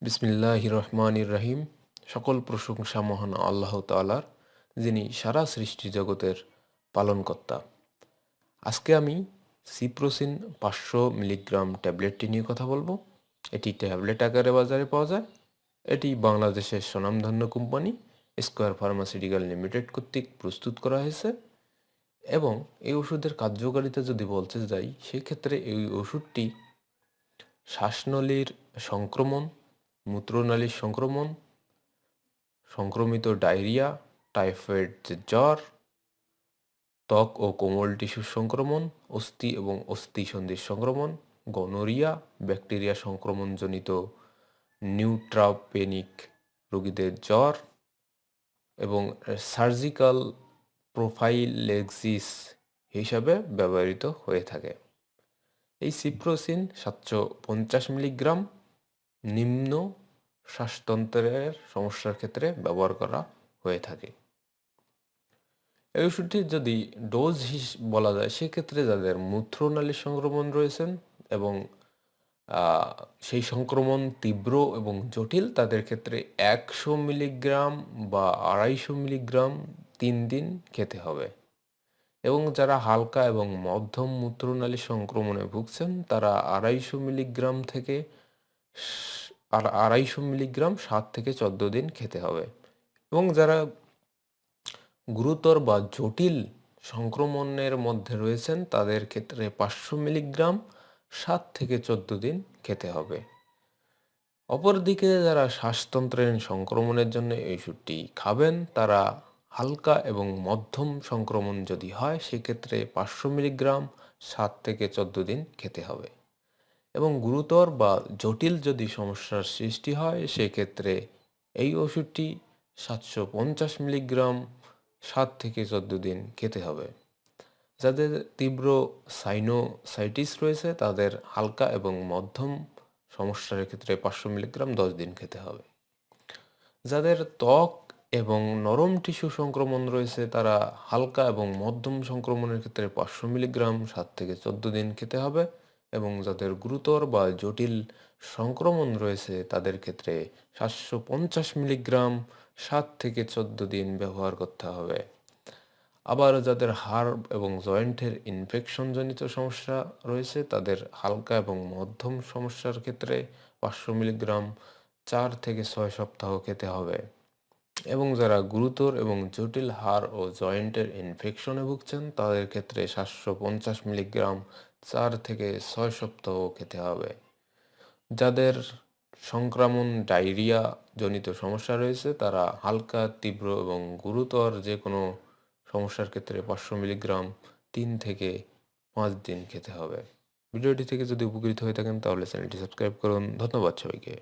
বিসমিল্লাহির রহমানির রহিম। সকল প্রশংসা মহান আল্লাহ তাআলার, যিনি সারা সৃষ্টি জগতের পালনকর্তা। আজকে আমি সিপ্রোসিন 500 মিলিগ্রাম ট্যাবলেটটি নিয়ে কথা বলবো। এটি ট্যাবলেট আকারে বাজারে পাওয়া যায়। এটি বাংলাদেশের স্বনামধন্য কোম্পানি স্কয়ার ফার্মাসিউটিক্যাল লিমিটেড কর্তৃক প্রস্তুত করা হয়েছে। এবং এই ওষুধের কার্যকারিতা যদি বলতে যাই, সেক্ষেত্রে এই ওষুধটি শ্বাসনলীর সংক্রমণ, মূত্রনালীর সংক্রমণ, সংক্রমিত ডায়রিয়া, টাইফয়েড জ্বর, ত্বক ও কোমল টিস্যুর সংক্রমণ, অস্থি এবং অস্থিসন্ধির সংক্রমণ, গনোরিয়া, ব্যাকটেরিয়া সংক্রমণজনিত নিউট্রোপেনিক রোগীদের জ্বর এবং সার্জিক্যাল প্রোফাইলেক্সিস হিসাবে ব্যবহৃত হয়ে থাকে। এই সিপ্রোসিন 750 মিলিগ্রাম নিম্ন শ্বাসতন্ত্রের সমস্যার ক্ষেত্রে ব্যবহার করা হয়ে থাকে। এই ওষুধটির যদি ডোজ বলা যায়, সেক্ষেত্রে যাদের মূত্রনালীর সংক্রমণ রয়েছেন এবং সেই সংক্রমণ তীব্র এবং জটিল, তাদের ক্ষেত্রে 100 মিলিগ্রাম বা 250 মিলিগ্রাম 3 দিন খেতে হবে। এবং যারা হালকা এবং মধ্যম মূত্রনালী সংক্রমণে ভুগছেন, তারা 250 মিলিগ্রাম থেকে 250 মিলিগ্রাম 7 থেকে 14 দিন খেতে হবে। এবং যারা গুরুতর বা জটিল সংক্রমণের মধ্যে রয়েছেন, তাদের ক্ষেত্রে 500 মিলিগ্রাম 7 থেকে 14 দিন খেতে হবে। অপরদিকে যারা শ্বাসতন্ত্রের সংক্রমণের জন্য এই ওষুধটি খাবেন, তারা হালকা এবং মধ্যম সংক্রমণ যদি হয়, সেক্ষেত্রে 500 মিলিগ্রাম 7 থেকে 14 দিন খেতে হবে। এবং গুরুতর বা জটিল যদি সমস্যার সৃষ্টি হয়, সেক্ষেত্রে এই ওষুধটি 750 মিলিগ্রাম 7 থেকে 14 দিন খেতে হবে। যাদের তীব্র সাইনোসাইটিস রয়েছে, তাদের হালকা এবং মধ্যম সমস্যার ক্ষেত্রে 500 মিলিগ্রাম 10 দিন খেতে হবে। যাদের ত্বক এবং নরম টিস্যু সংক্রমণ রয়েছে, তারা হালকা এবং মধ্যম সংক্রমণের ক্ষেত্রে 500 মিলিগ্রাম 7 থেকে 14 দিন খেতে হবে। এবং যাদের গুরুতর বা জটিল সংক্রমণ রয়েছে, তাদের ক্ষেত্রে 750 মিলিগ্রাম 7 থেকে 14 দিন ব্যবহার করতে হবে। আবার যাদের হাড় এবং জয়েন্টের ইনফেকশনজনিত সমস্যা রয়েছে, তাদের হালকা এবং মধ্যম সমস্যার ক্ষেত্রে 500 মিলিগ্রাম 4 থেকে 6 সপ্তাহ খেতে হবে। এবং যারা গুরুতর এবং জটিল হাড় ও জয়েন্টের ইনফেকশনে ভুগছেন, তাদের ক্ষেত্রে 750 মিলিগ্রাম 4 থেকে 6 সপ্তাহ খেতে হবে। যাদের সংক্রামণ ডায়রিয়া জনিত সমস্যা রয়েছে, তারা হালকা, তীব্র এবং গুরুতর যে কোনো সমস্যার ক্ষেত্রে 500 মিলিগ্রাম 3 থেকে 5 দিন খেতে হবে। ভিডিওটি থেকে যদি উপকৃত হয়ে থাকেন, তাহলে চ্যানেলটি সাবস্ক্রাইব করুন। ধন্যবাদ সবাইকে।